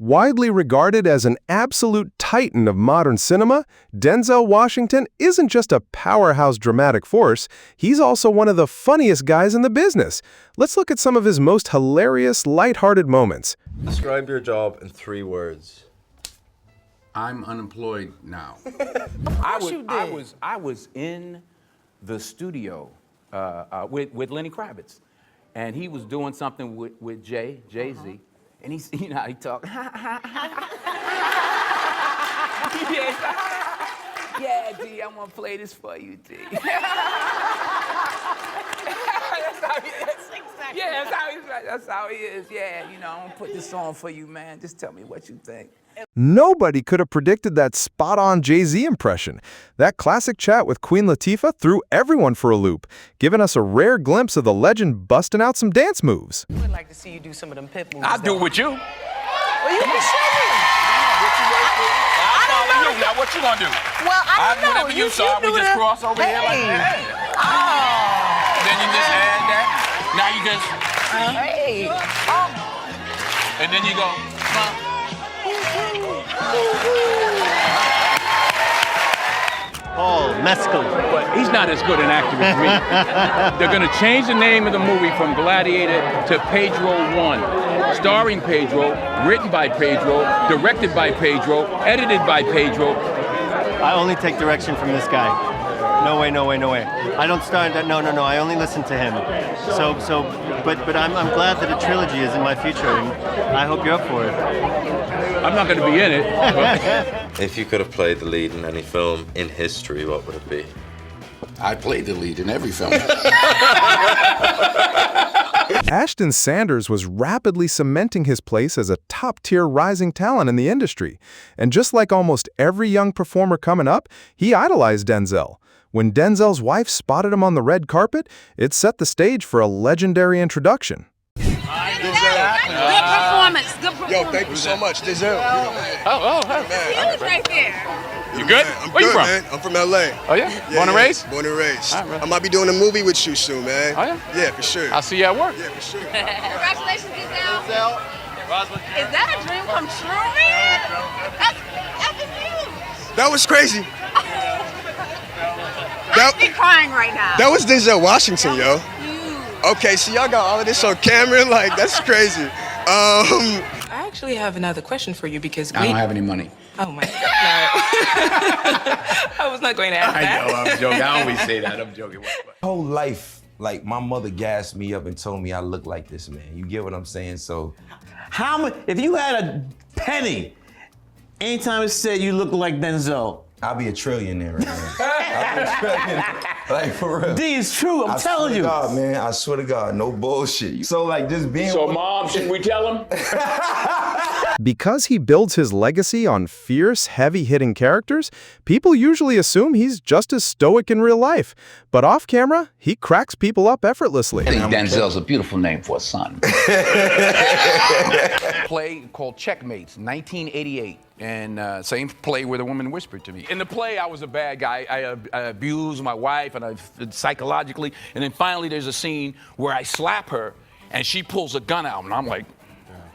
Widely regarded as an absolute titan of modern cinema, Denzel Washington isn't just a powerhouse dramatic force, he's also one of the funniest guys in the business. Let's look at some of his most hilarious, lighthearted moments. Describe your job in 3 words. I'm unemployed now. I was in the studio with Lenny Kravitz, and he was doing something with Jay-Z, and he, you know how he talk. Yeah, D, I'm gonna play this for you, D. That's how he is. Yeah, that's how he is. Yeah, you know, I'm gonna put this on for you, man. Just tell me what you think. Nobody could have predicted that spot-on Jay-Z impression. That classic chat with Queen Latifah threw everyone for a loop, giving us a rare glimpse of the legend busting out some dance moves. I would like to see you do some of them pit moves. I'll do it with you. Well, you can show me. I'll follow you. Now, what you gonna do? Well, I don't know. Whatever you saw, we just cross over here like that. Oh. Then you just add that. Now you just, Hey. and then you go, Oh, mescal. But he's not as good an actor as me. They're going to change the name of the movie from Gladiator to Pedro 1. Starring Pedro, written by Pedro, directed by Pedro, edited by Pedro. I only take direction from this guy. No way, no way, no way. I don't start that. No. I only listen to him. But I'm glad that a trilogy is in my future, and I hope you're up for it. I'm not going to be in it. But If you could have played the lead in any film in history, what would it be? I played the lead in every film. Ashton Sanders was rapidly cementing his place as a top-tier rising talent in the industry. And just like almost every young performer coming up, he idolized Denzel. When Denzel's wife spotted him on the red carpet, it set the stage for a legendary introduction. Good performance. Good performance. Yo, thank you so much, Denzel. He was right there. you good? I'm Where good, you from? man. I'm from LA. Oh, yeah? Born and raised? Born and raised. All right. I might be doing a movie with you soon, man. Oh, yeah? Yeah, for sure. I'll see you at work. Yeah, for sure. Congratulations, Denzel. Is that a dream come true, man? That's huge. That was crazy. I'm be crying right now. That was Denzel Washington, yo. Huge. Okay, so y'all got all of this on camera? Like, that's crazy. I actually have another question for you because I don't have any money. Oh my God, no. I was not going to ask that. I know, I'm joking. I always say that. I'm joking. Whole life, like my mother gassed me up and told me I look like this man. You get what I'm saying? So, How much? If you had a penny, anytime it said you look like Denzel, I'll be a trillionaire, man. I'll be a trillionaire. Like, for real. D, it's true. I'm telling you. God, man, I swear to God, no bullshit. So, like, just being. So, Mom, should we tell him? Because he builds his legacy on fierce, heavy-hitting characters, people usually assume he's just as stoic in real life. But off-camera, he cracks people up effortlessly. I think Denzel's a beautiful name for a son. play called Checkmates, 1988. And same play where the woman whispered to me. In the play, I was a bad guy. I abused my wife and psychologically. And then finally, there's a scene where I slap her and she pulls a gun out. And I'm like,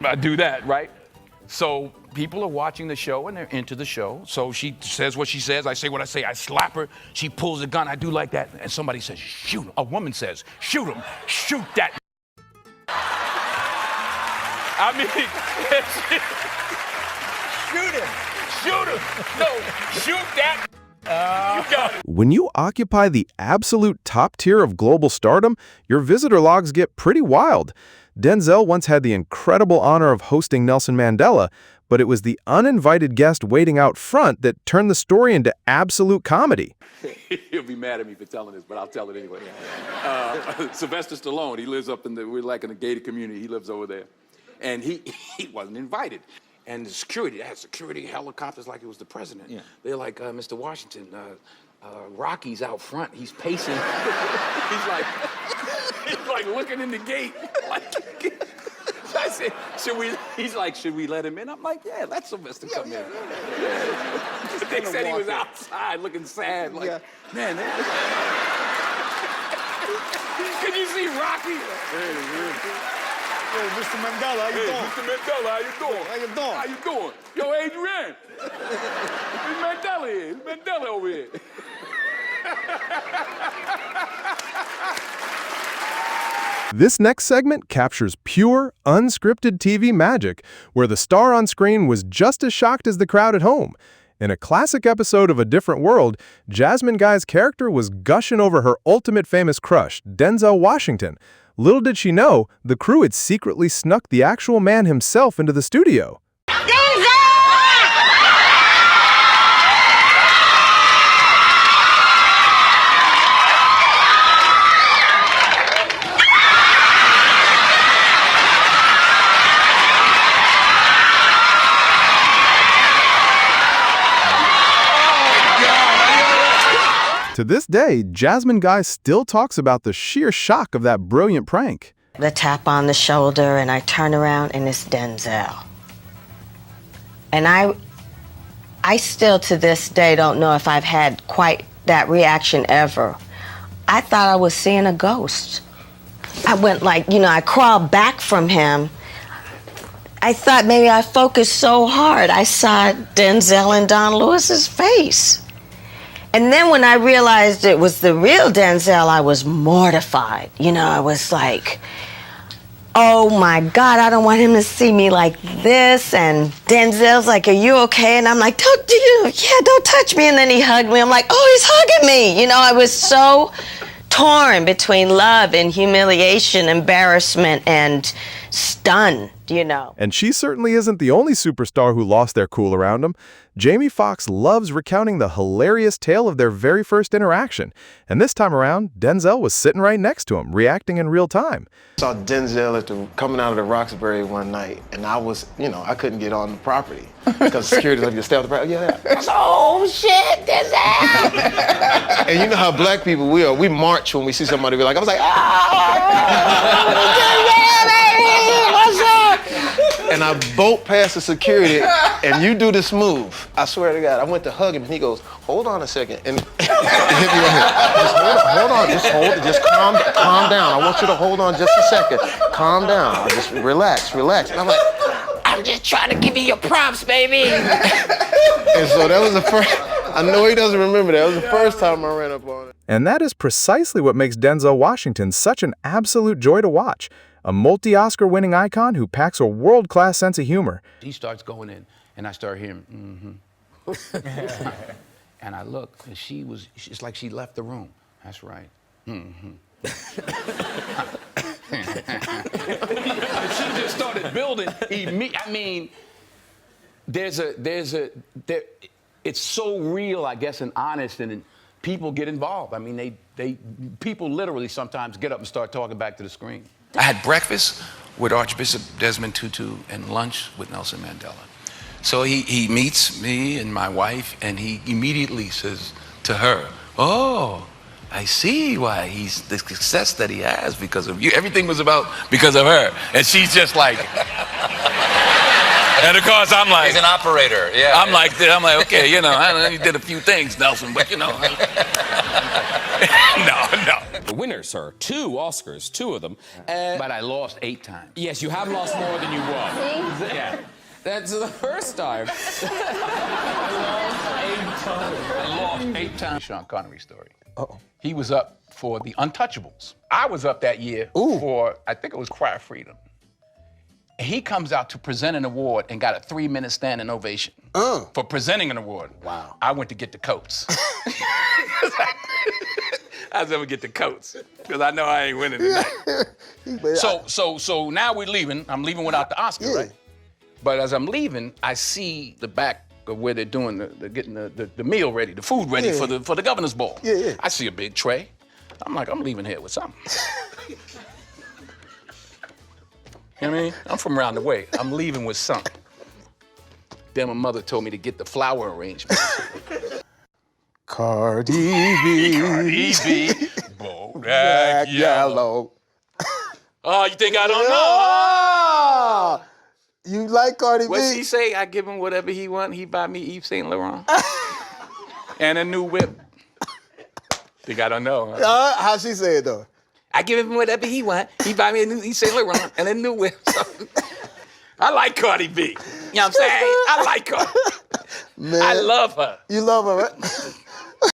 I do that, right? So people are watching the show and they're into the show. So she says what she says. I say what I say. I slap her. She pulls a gun. I do like that. And somebody says, shoot him. A woman says, shoot him. Shoot that. I mean, shoot him. Shoot him. No, shoot that. You got it. When you occupy the absolute top tier of global stardom, your visitor logs get pretty wild. Denzel once had the incredible honor of hosting Nelson Mandela, but it was the uninvited guest waiting out front that turned the story into absolute comedy. He'll be mad at me for telling this, but I'll tell it anyway. Sylvester Stallone, he lives up we're like in a gated community. He lives over there. And he wasn't invited. And the security, they had security helicopters like it was the president. Yeah. They're like, Mr. Washington, Rocky's out front. He's pacing. he's like looking in the gate. So I said, he's like, should we let him in? I'm like, yeah, let Sylvester come in. They said he was outside looking sad. Like, man. Can you see Rocky? Mr. Mandela, how you Hey, doing? Mr. Mandela, how you doing? How you doing? How you doing? Yo, Adrian. It's Mandela here. It's Mandela over here. This next segment captures pure, unscripted TV magic, where the star on screen was just as shocked as the crowd at home. In a classic episode of A Different World, Jasmine Guy's character was gushing over her ultimate famous crush, Denzel Washington. Little did she know, the crew had secretly snuck the actual man himself into the studio. To this day, Jasmine Guy still talks about the sheer shock of that brilliant prank. The tap on the shoulder, and I turn around, and it's Denzel. And I still to this day don't know if I've had quite that reaction ever. I thought I was seeing a ghost. I went like, I crawled back from him. I thought maybe I focused so hard, I saw Denzel and Don Lewis's face. And then when I realized it was the real Denzel, I was mortified. I was like, oh my God, I don't want him to see me like this. And Denzel's like, are you okay? And I'm like, don't touch me. And then he hugged me. I'm like, oh, he's hugging me. I was so torn between love and humiliation, embarrassment, and stunned, And she certainly isn't the only superstar who lost their cool around him. Jamie Foxx loves recounting the hilarious tale of their very first interaction. And this time around, Denzel was sitting right next to him, reacting in real time. I saw Denzel coming out of the Roxbury one night, and I was, I couldn't get on the property because security was like, you stay on the property. Yeah. I was, oh shit, Denzel! And you know how black people we are. We march when we see somebody. I was like, what's up? And I bolt past the security, and you do this move. I swear to God, I went to hug him, and he goes, hold on a second. And hit me right here. Just hold on, just calm down. I want you to hold on just a second. Calm down, just relax. And I'm like, I'm just trying to give you your props, baby. And so that was the first, I know he doesn't remember that. It was the first time I ran up on it. And that is precisely what makes Denzel Washington such an absolute joy to watch. A multi-Oscar winning icon who packs a world-class sense of humor. He starts going in, and I start hearing, and I look, and it's like she left the room. That's right. She just started building. It's so real, I guess, and honest, and people get involved. People literally sometimes get up and start talking back to the screen. I had breakfast with Archbishop Desmond Tutu and lunch with Nelson Mandela. So he meets me and my wife, and he immediately says to her, oh, I see why he's the success that he has because of you. Everything was because of her. And she's just like, and of course I'm like, he's an operator, yeah. I'm like, okay, he did a few things, Nelson, but No. The winners, sir, 2 Oscars, 2 of them. But I lost 8 times. Yes, you have lost more than you won. See? Yeah. That's the first time. I lost 8 times. Sean Connery story. Uh-oh. He was up for The Untouchables. I was up that year for, I think it was Cry of Freedom. And he comes out to present an award and got a 3-minute standing ovation for presenting an award. Wow. I went to get the coats. I was gonna get the coats because I know I ain't winning tonight. So now we're leaving. I'm leaving without the Oscar, right? But as I'm leaving, I see the back of where they're doing getting the meal ready, the food ready for the governor's ball. Yeah. I see a big tray. I'm like, I'm leaving here with something. You know what I mean? I'm from around the way. I'm leaving with something. Then my mother told me to get the flower arrangement. Cardi B. Bodak Yellow. Oh, you think I don't know? You like Cardi B? What's he say? I give him whatever he want. He buy me Yves Saint Laurent and a new whip. Think I don't know? Huh? How she say it though? I give him whatever he want. He buy me a new Saint Laurent and a new whip. So, I like Cardi B. You know what I'm saying? I like her. Man. I love her. You love her, right?